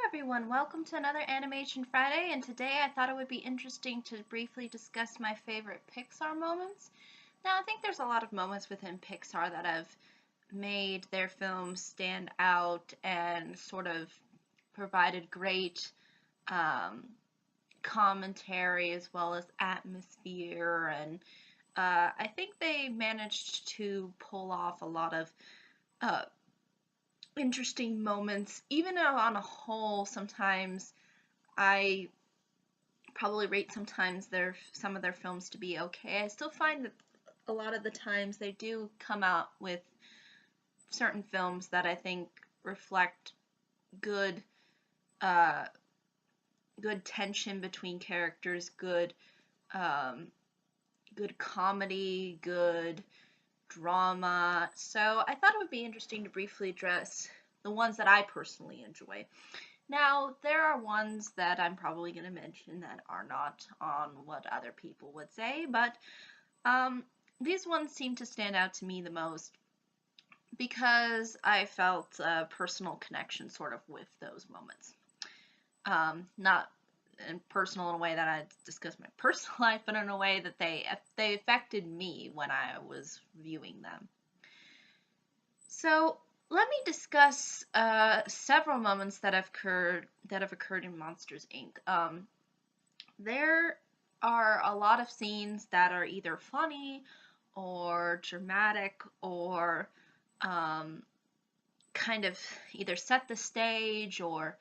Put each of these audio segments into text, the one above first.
everyone, welcome to another Animation Friday, and today I thought it would be interesting to briefly discuss my favorite Pixar moments. Now, I think there's a lot of moments within Pixar that have made their films stand out and sort of provided great um, commentary as well as atmosphere, and I think they managed to pull off a lot of uh, interesting moments, even though on a whole, sometimes I probably rate sometimes some of their films to be okay. I still find that a lot of the times they do come out with certain films that I think reflect good uh good tension between characters, um good comedy, good drama. So I thought it would be interesting to briefly address the ones that I personally enjoy. Now, there are ones that I'm probably going to mention that are not on what other people would say, but um, these ones seem to stand out to me the most because I felt a personal connection sort of with those moments. Not personal in a way that I discuss my personal life, but in a way that they affected me when I was viewing them. So let me discuss several moments that have occurred in Monsters Inc. There are a lot of scenes that are either funny or dramatic or um, kind of either set the stage or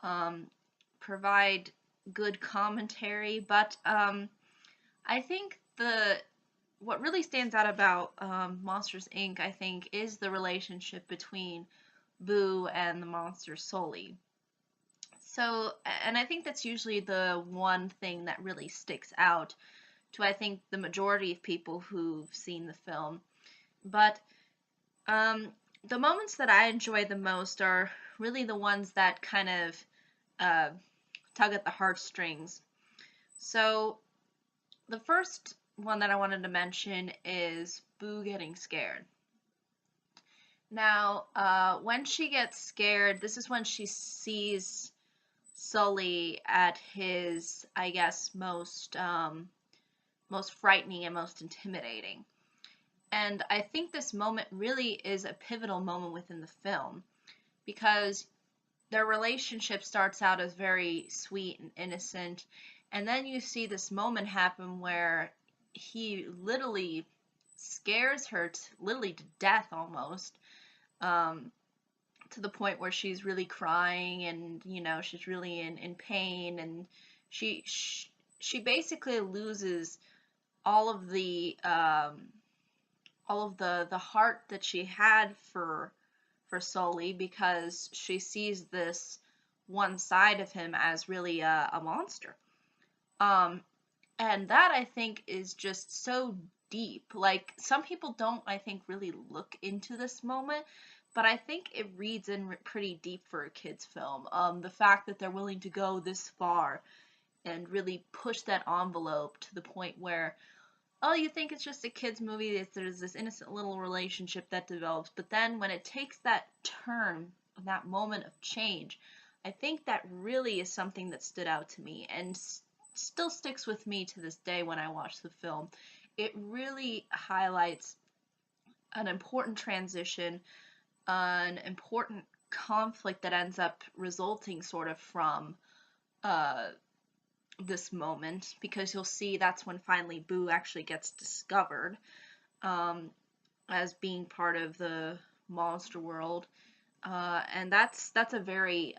um, provide good commentary. But I think the what really stands out about Monsters Inc. I think is the relationship between Boo and the monster Sully. So, and I think that's usually the one thing that really sticks out to I think the majority of people who've seen the film. But um, the moments that I enjoy the most are really the ones that kind of uh, tug at the heartstrings. So the first one that I wanted to mention is Boo getting scared. Now, when she gets scared, this is when she sees Sully at his, I guess, most frightening and most intimidating. And I think this moment really is a pivotal moment within the film because their relationship starts out as very sweet and innocent, and then you see this moment happen where he literally scares her literally to death almost, um, to the point where she's really crying and she's really in pain, and she basically loses all of the heart that she had for Sully because she sees this one side of him as really a monster. Um, and that I think is just so deep. Like some people don't, I think, really look into this moment, but I think it reads in pretty deep for a kids film. The fact that they're willing to go this far and really push that envelope to the point where, oh, you think it's just a kids movie, there's this innocent little relationship that develops, but then when it takes that turn, that moment of change, I think that really is something that stood out to me and still sticks with me to this day when I watch the film. It really highlights an important transition, an important conflict that ends up resulting sort of from uh, this moment, because you'll see that's when finally Boo actually gets discovered um, as being part of the monster world, and that's a very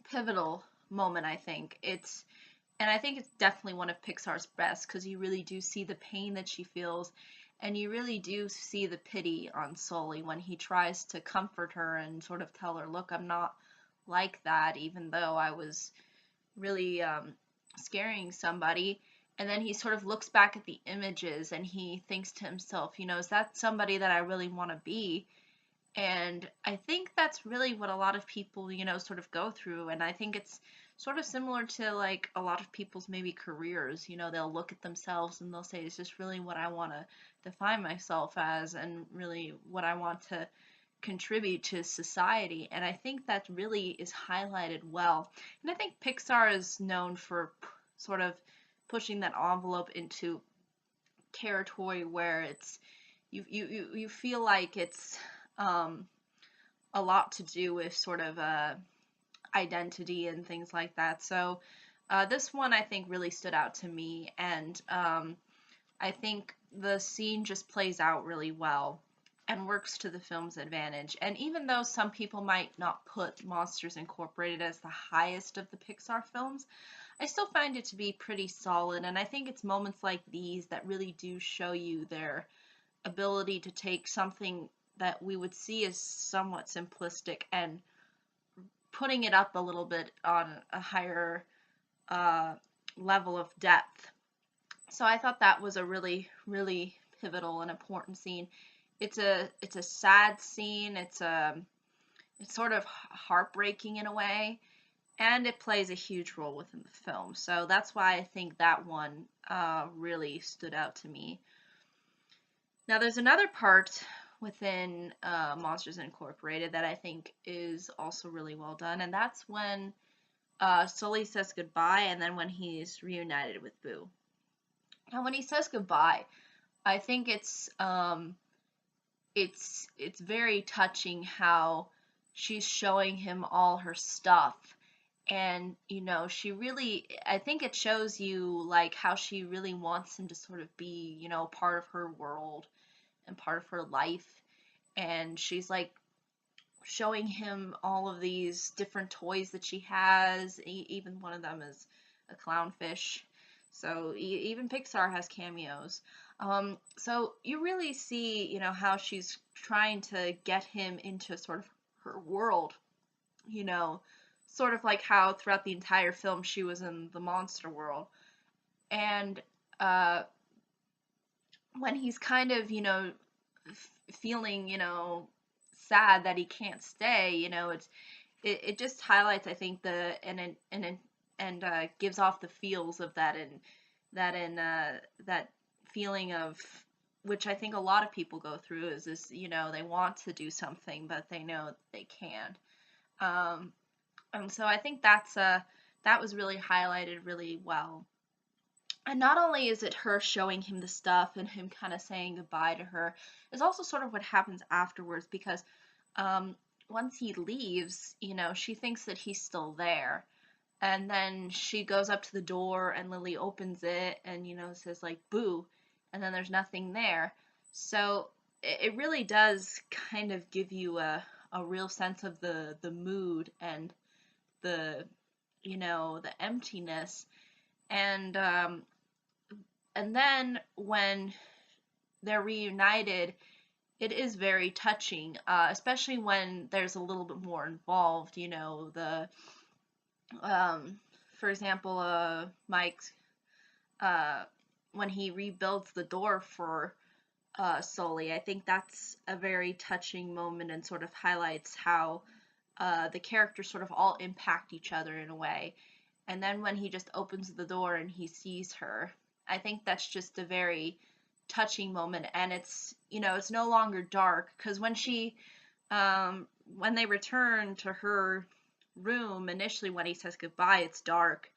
pivotal moment. I think it's definitely one of Pixar's best because you really do see the pain that she feels, and you really do see the pity on Sully when he tries to comfort her and sort of tell her, look, I'm not like that, even though I was really scaring somebody. And then he sort of looks back at the images and he thinks to himself, is that somebody that I really want to be? And I think that's really what a lot of people, sort of go through. And I think it's sort of similar to like a lot of people's maybe careers. They'll look at themselves and they'll say, is this really what I want to define myself as and really what I want to contribute to society. And I think that really is highlighted well. And I think Pixar is known for sort of pushing that envelope into territory where it's you feel like it's um, a lot to do with sort of identity and things like that. So this one I think really stood out to me, and I think the scene just plays out really well and works to the film's advantage. And even though some people might not put Monsters Incorporated as the highest of the Pixar films, I still find it to be pretty solid. And I think it's moments like these that really do show you their ability to take something that we would see as somewhat simplistic and putting it up a little bit on a higher uh, level of depth. So I thought that was a really, really pivotal and important scene. It's a sad scene. It's sort of heartbreaking in a way, and it plays a huge role within the film. So that's why I think that one really stood out to me. Now there's another part within Monsters Incorporated that I think is also really well done, and that's when Sully says goodbye, and then when he's reunited with Boo. Now when he says goodbye, I think it's very touching how she's showing him all her stuff, and she really, I think it shows you like how she really wants him to sort of be part of her world and part of her life. And she's like showing him all of these different toys that she has. Even one of them is a clownfish. So even Pixar has cameos. So you really see, how she's trying to get him into sort of her world, you know, sort of like how throughout the entire film she was in the monster world. And when he's kind of, feeling, sad that he can't stay, it just highlights, I think, and gives off the feels of that feeling of, which I think a lot of people go through, is this, they want to do something but they know they can't. Um, and so I think that was really highlighted really well. And not only is it her showing him the stuff and him kind of saying goodbye to her, it's also sort of what happens afterwards, because um, once he leaves, she thinks that he's still there. And then she goes up to the door and Lily opens it and, says like boo. And then there's nothing there. So it really does kind of give you a real sense of the mood and the, the emptiness. And and then when they're reunited, it is very touching, especially when there's a little bit more involved. The um, for example, Mike, uh, when he rebuilds the door for Sully, I think that's a very touching moment and sort of highlights how the characters sort of all impact each other in a way. And then when he just opens the door and he sees her, I think that's just a very touching moment. And it's no longer dark, because when they return to her room initially, when he says goodbye, it's dark.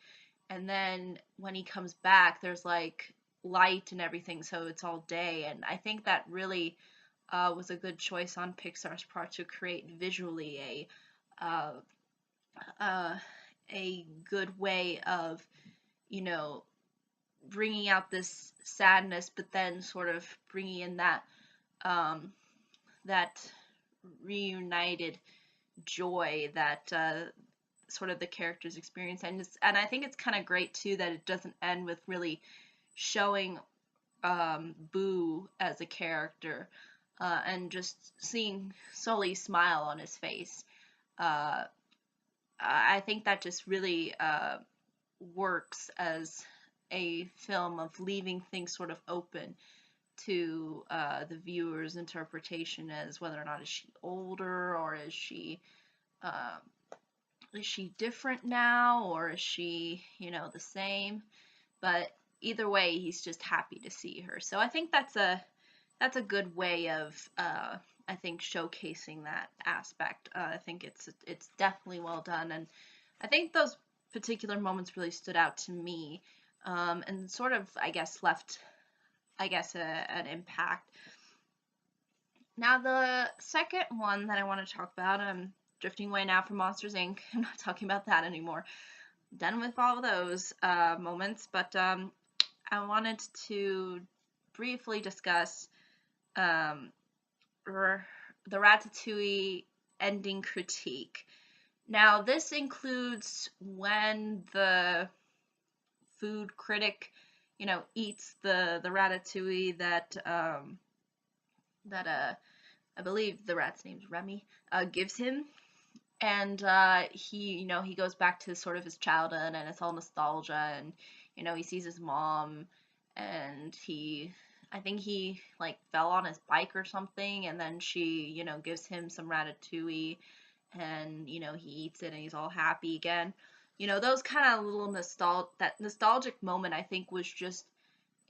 And then when he comes back, there's like light and everything, so it's all day. And I think that really was a good choice on Pixar's part to create visually uh, uh, a good way of, you know, bringing out this sadness, but then sort of bringing in um, that reunited joy that sort of the characters experience. And I think it's kind of great too that it doesn't end with really showing Boo as a character, and just seeing Sully smile on his face. Uh, I think that just really works as a film of leaving things sort of open to the viewer's interpretation, as whether or not is she older, or uh, is she different now, or is she, the same? But either way, he's just happy to see her. So I think that's a good way of I think showcasing that aspect. I think it's definitely well done, and I think those particular moments really stood out to me, and sort of, I guess, left, an impact. Now, the second one that I want to talk about, I'm drifting away now from Monsters Inc. I'm not talking about that anymore. Done with all of those moments, but I wanted to briefly discuss um, the Ratatouille ending critique. Now, this includes when the food critic, eats the ratatouille that I believe the rat's name's Remy, gives him, and he goes back to sort of his childhood, and it's all nostalgia, and he sees his mom, and I think he like fell on his bike or something, and then she gives him some ratatouille, and he eats it, and he's all happy again. Those kind of little that nostalgic moment, I think, was just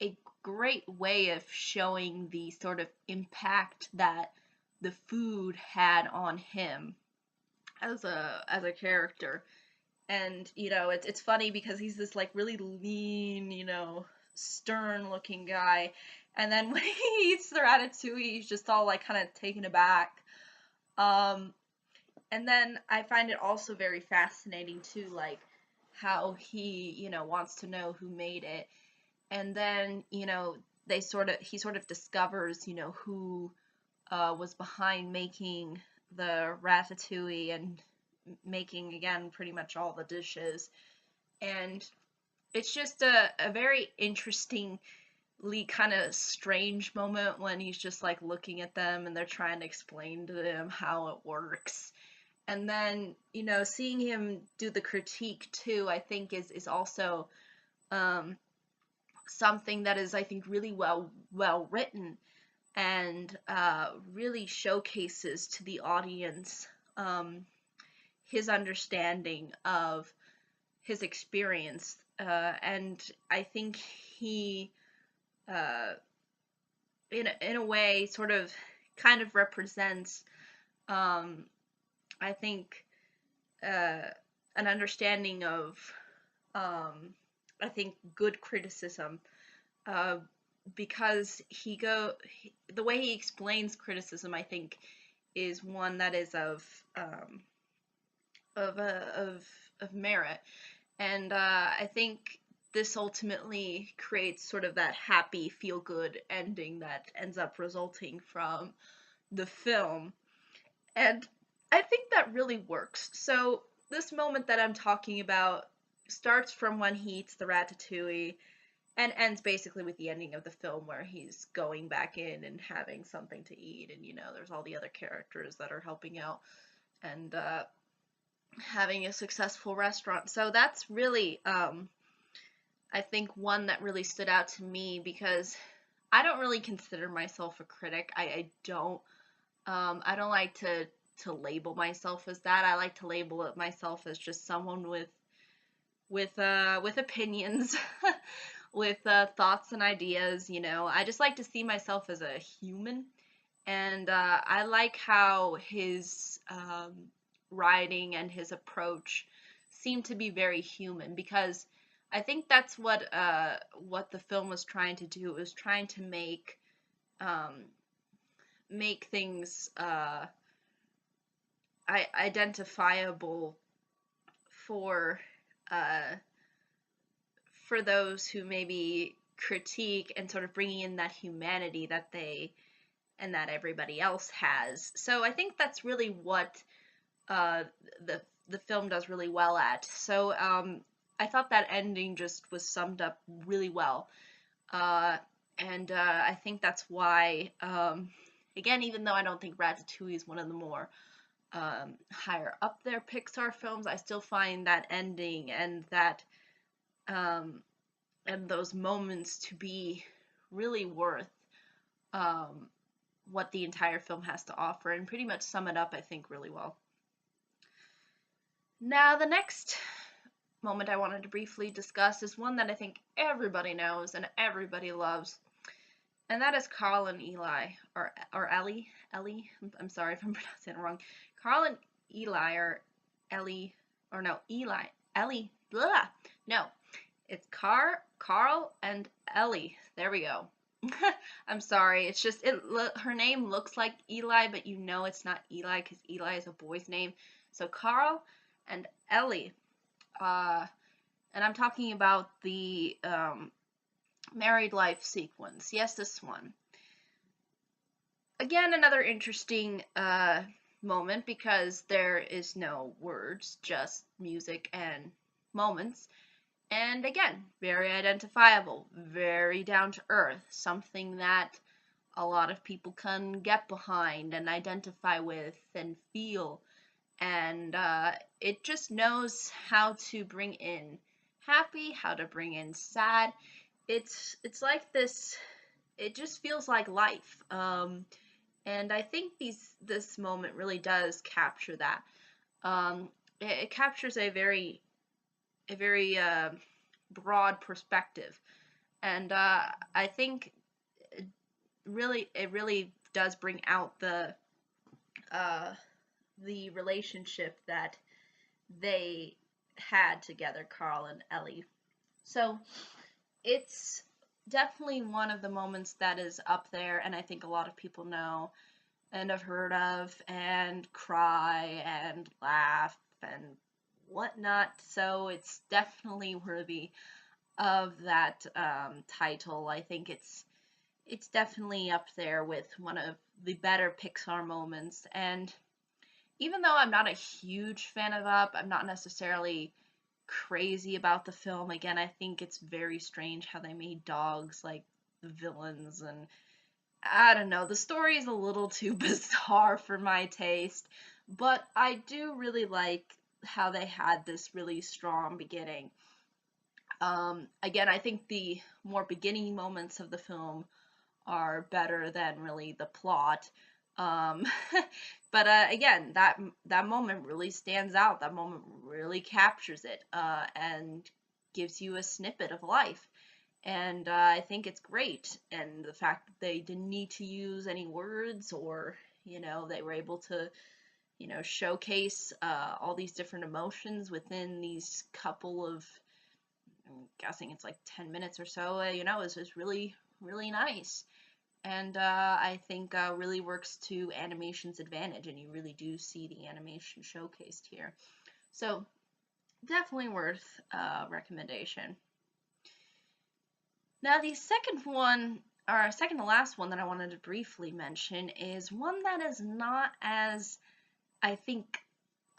a great way of showing the sort of impact that the food had on him as a character. And it's funny because he's this like really lean, stern looking guy, and then when he eats the ratatouille, he's just all like kind of taken aback. um and then I find it also very fascinating too, like how he wants to know who made it, and then he sort of discovers who was behind making the ratatouille and making, again, pretty much all the dishes. And it's just a very interestingly kind of strange moment when he's just like looking at them and they're trying to explain to him how it works. And then seeing him do the critique too, I think is also um, something that is, I think, really well written, and really showcases to the audience his understanding of his experience, and I think he, uh, in a way, sort of, kind of represents, um, I think, an understanding of, I think, good criticism, uh, because the way he explains criticism, I think, is one that is of of merit, and I think this ultimately creates sort of that happy, feel good ending that ends up resulting from the film, and I think that really works. So this moment that I'm talking about starts from when he eats the ratatouille and ends basically with the ending of the film where he's going back in and having something to eat, and there's all the other characters that are helping out, and having a successful restaurant. So that's really, I think, one that really stood out to me, because I don't really consider myself a critic. I don't like to label myself as that. I like to label it myself as just someone with opinions, with thoughts and ideas. I just like to see myself as a human, and I like how his writing and his approach seem to be very human, because I think that's what the film was trying to do. It was trying to um, make things identifiable for uh, for those who maybe critique, and sort of bringing in that humanity that they and that everybody else has. So I think that's really what uh, the film does really well at. So I thought that ending just was summed up really well, uh, and I think that's why, again, even though I don't think Ratatouille is one of the more higher up there Pixar films, I still find that ending um, and those moments to be really worth um, what the entire film has to offer, and pretty much sum it up, I think, really well. Now, the next moment I wanted to briefly discuss is one that I think everybody knows and everybody loves, and that is Carl and Eli, or Ellie. Ellie. I'm sorry if I'm pronouncing it wrong. Carl and Eli, or Ellie, or no, Eli. Ellie. Blah. No, it's Carl and Ellie. There we go. I'm sorry. It's just her name looks like Eli, but you know it's not Eli because Eli is a boy's name. So Carl and Ellie. And I'm talking about the married life sequence. Yes, this one. Again, another interesting moment because there is no words, just music and moments. And again, very identifiable, very down to earth, something that a lot of people can get behind and identify with and feel. And it just knows how to bring in happy, how to bring in sad. It's like this. It just feels like life. And I think this moment really does capture that. It captures a very broad perspective, and I think it really does bring out uh, the relationship that they had together, Carl and Ellie. So it's definitely one of the moments that is up there, and I think a lot of people know and have heard of and cry and laugh and whatnot. So it's definitely worthy of that title. I think it's definitely up there with one of the better Pixar moments. And even though I'm not a huge fan of Up, I'm not necessarily crazy about the film. Again, I think it's very strange how they made dogs like the villains, and I don't know, the story is a little too bizarre for my taste, but I do really like how they had this really strong beginning. Again, I think the more beginning moments of the film are better than really the plot. Um, but again, that moment really stands out. That moment really captures it and gives you a snippet of life. And I think it's great. And the fact that they didn't need to use any words, or they were able to showcase all these different emotions within these couple of, I'm guessing it's like 10 minutes or so. It's just really really nice. And I think really works to animation's advantage, and you really do see the animation showcased here. So definitely worth recommendation. Now the second one, or second to last one that I wanted to briefly mention, is one that is not as, I think,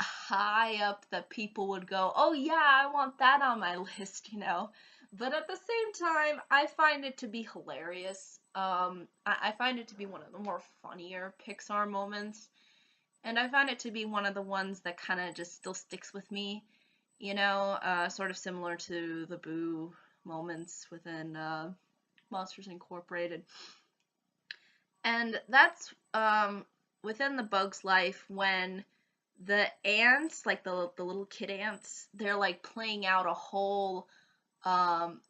high up that people would go, oh yeah, I want that on my list. But at the same time, I find it to be hilarious. I find it to be one of the more funnier Pixar moments, and I find it to be one of the ones that kind of just still sticks with me. Sort of similar to the Boo moments within Monsters Incorporated, and that's within the Bug's Life when the ants, like the little kid ants, they're like playing out a whole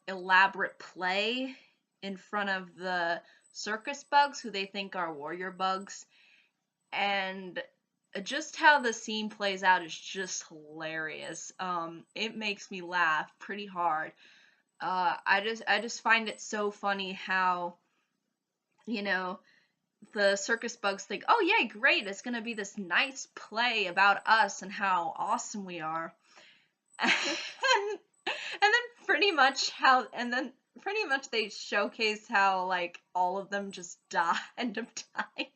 elaborate play in front of the circus bugs, who they think are warrior bugs. And just how the scene plays out is just hilarious. It makes me laugh pretty hard. I just find it so funny how, you know, the circus bugs think, oh yay, great, it's gonna be this nice play about us and how awesome we are. And then then pretty much they showcase how like all of them just end up dying.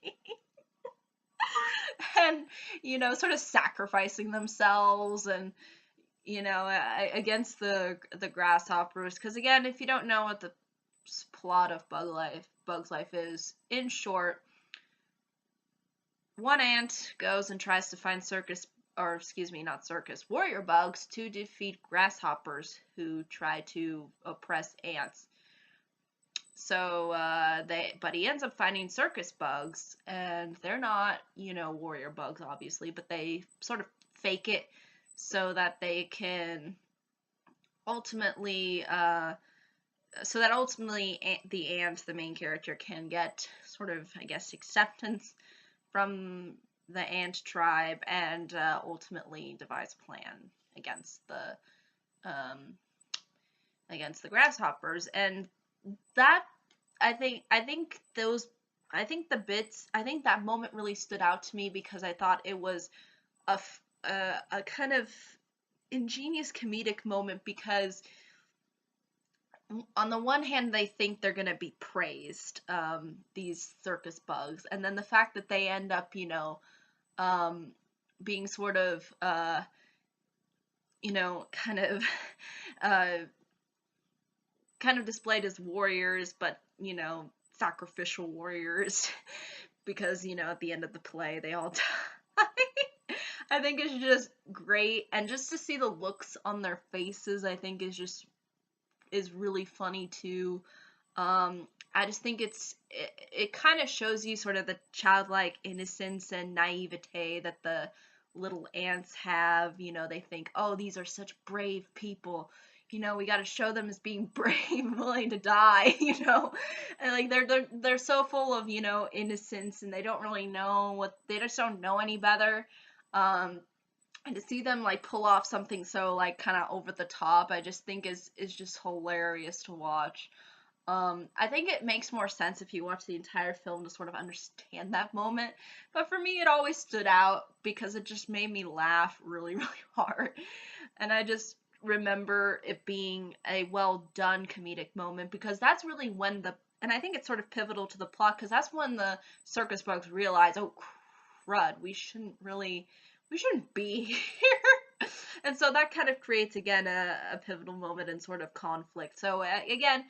And sort of sacrificing themselves, and against the grasshoppers, because again, if you don't know what the plot of Bug's Life is, in short, one ant goes and tries to find not circus, warrior bugs to defeat grasshoppers who try to oppress ants. So but he ends up finding circus bugs, and they're not, warrior bugs, obviously, but they sort of fake it so that they can ultimately so that ultimately the ant, the main character, can get sort of, I guess, acceptance from the ant tribe, and ultimately devise a plan against um, the grasshoppers. And that, I think that moment really stood out to me because I thought it was a kind of ingenious comedic moment, because on the one hand they think they're gonna be praised, these circus bugs, and then the fact that they end up, um, being sort of, kind of, uh, kind of displayed as warriors, but sacrificial warriors, because at the end of the play they all die. I think it's just great, and just to see the looks on their faces, I think is really funny too. I just think it kind of shows you sort of the childlike innocence and naivete that the little ants have. They think, oh, these are such brave people. We got to show them as being brave and willing to die. And like they're so full of innocence, and they don't really know they just don't know any better. Um, and to see them like pull off something so like kind of over the top, I just think is just hilarious to watch. I think it makes more sense if you watch the entire film to sort of understand that moment. But for me, it always stood out because it just made me laugh really, really hard. And I just remember it being a well done comedic moment, because that's really when and I think it's sort of pivotal to the plot, because that's when the circus bugs realize, oh, crud, we shouldn't be here. And so that kind of creates, again, a pivotal moment and sort of conflict. So, again,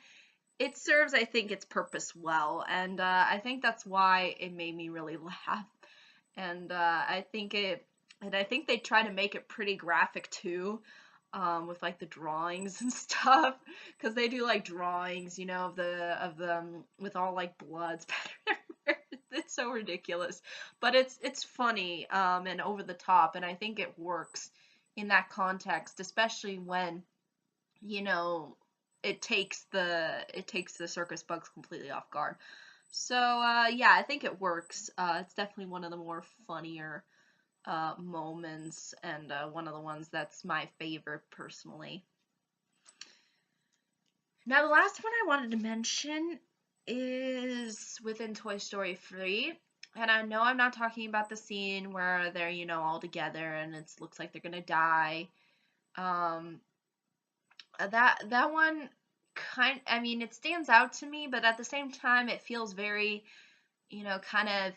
it serves, I think, its purpose well, and I think that's why it made me really laugh. And I think they try to make it pretty graphic too, with like the drawings and stuff, because they do like drawings, of them with all like blood spattered everywhere. It's so ridiculous, but it's funny, and over the top, and I think it works in that context, especially when you know it takes the circus bugs completely off guard. So yeah, I think it works. It's definitely one of the more funnier moments, and one of the ones that's my favorite personally. Now the last one I wanted to mention is within Toy Story 3. And I know I'm not talking about the scene where they're, all together and it looks like they're gonna die. Um, that one I mean, it stands out to me, but at the same time it feels very, kind of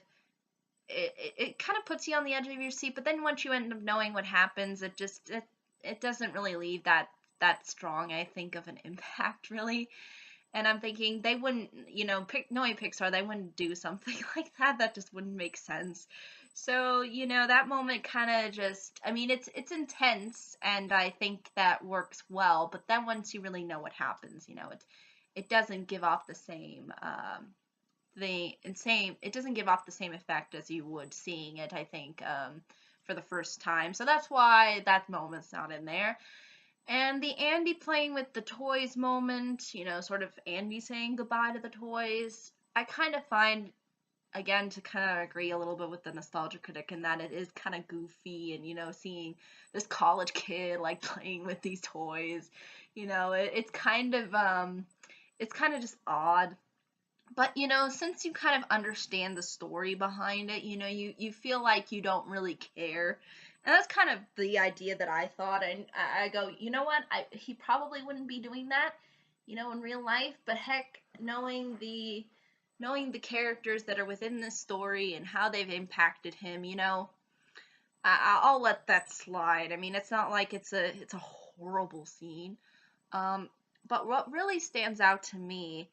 it kind of puts you on the edge of your seat, but then once you end up knowing what happens, it doesn't really leave that strong, I think, of an impact, really. And I'm thinking they wouldn't, knowing Pixar, they wouldn't do something like that. That just wouldn't make sense. So, that moment kind of just, I mean, it's intense, and I think that works well. But then once you really know what happens, it doesn't give off the same, it doesn't give off the same effect as you would seeing it, I think, for the first time. So that's why that moment's not in there. And the Andy playing with the toys moment, sort of Andy saying goodbye to the toys, I kind of find, again, to kind of agree a little bit with the nostalgia critic, in that it is kind of goofy, and, seeing this college kid, like, playing with these toys, it's kind of just odd. But, since you kind of understand the story behind it, you feel like you don't really care. And that's kind of the idea that I thought. And I go, you know what? He probably wouldn't be doing that, in real life. But heck, knowing the characters that are within this story and how they've impacted him, I'll let that slide. I mean, it's not like it's a horrible scene. But what really stands out to me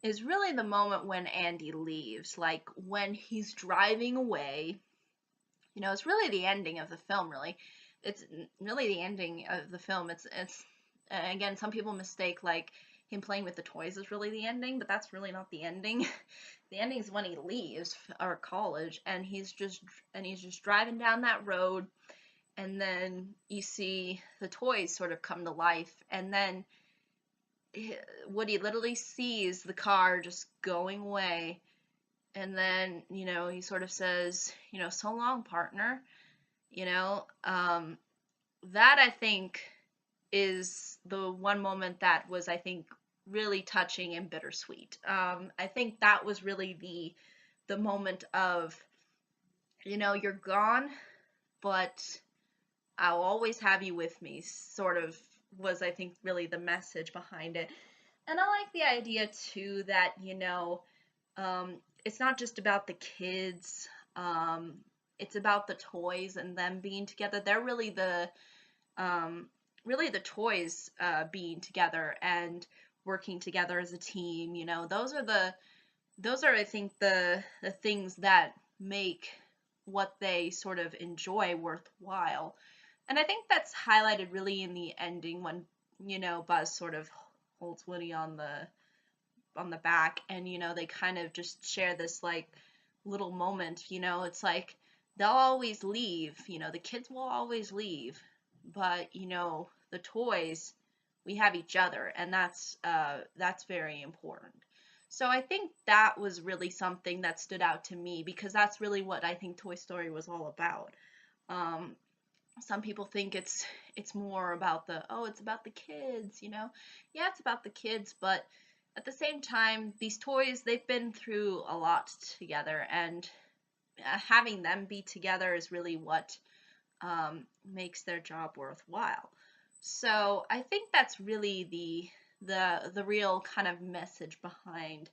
is really the moment when Andy leaves, like when he's driving away. It's really the ending of the film, really. It's really the ending of the film. It's again, some people mistake like him playing with the toys is really the ending, but that's really not the ending. The ending is when he leaves our college, and he's just driving down that road, and then you see the toys sort of come to life, and then Woody literally sees the car just going away, and then, he sort of says, so long, partner. You know, that I think is the one moment that was, I think, really touching and bittersweet. I think that was really the moment of, you're gone, but I'll always have you with me, sort of was, I think, really the message behind it. And I like the idea too that, it's not just about the kids. It's about the toys and them being together. They're um, really the toys being together and working together as a team. Those are I think the things that make what they sort of enjoy worthwhile. And I think that's highlighted really in the ending when, Buzz sort of holds Woody on the back, and they kind of just share this like little moment. It's like they'll always leave, the kids will always leave, but the toys, we have each other, and that's very important. So I think that was really something that stood out to me, because that's really what I think Toy Story was all about. um, some people think it's more about it's about the kids. Yeah, it's about the kids, but at the same time, these toys, they've been through a lot together, and having them be together is really what makes their job worthwhile. So I think that's really the real kind of message behind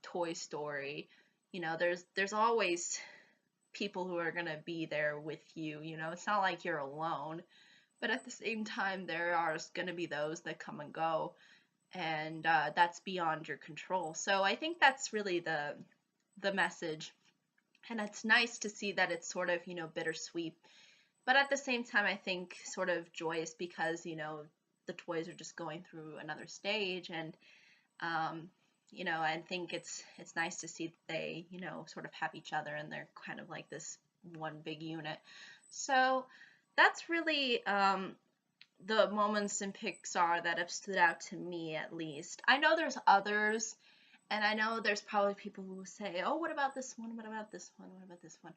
Toy Story. There's always people who are gonna be there with you. It's not like you're alone, but at the same time, there are gonna be those that come and go, and that's beyond your control. So I think that's really the message, and it's nice to see that it's sort of bittersweet, but at the same time, I think sort of joyous, because the toys are just going through another stage, and um, I think it's nice to see that they sort of have each other, and they're kind of like this one big unit. So that's really the moments in Pixar that have stood out to me, at least. I know there's others, and I know there's probably people who will say, oh, what about this one? What about this one? What about this one?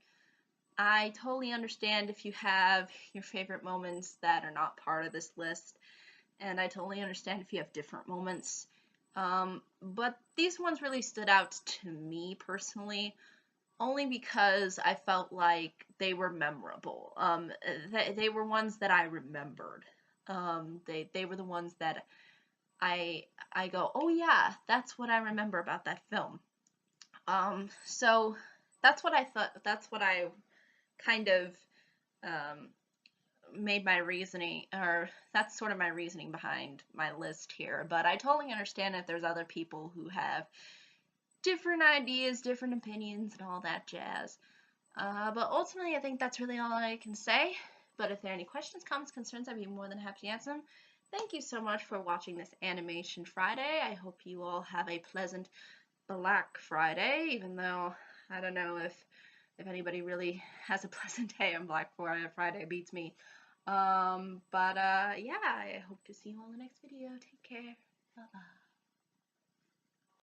I totally understand if you have your favorite moments that are not part of this list, and I totally understand if you have different moments. But these ones really stood out to me personally, only because I felt like they were memorable. They were ones that I remembered. They were the ones that I go, oh yeah, that's what I remember about that film. So that's what I thought. That's what I kind of um, made my reasoning, or that's sort of my reasoning behind my list here. But I totally understand if there's other people who have different ideas, different opinions, and all that jazz. But ultimately, I think that's really all I can say. But if there are any questions, comments, concerns, I'd be more than happy to answer them. Thank you so much for watching this Animation Friday. I hope you all have a pleasant Black Friday, even though I don't know if anybody really has a pleasant day on Black Friday. Beats me. But yeah, I hope to see you all in the next video. Take care. Bye bye.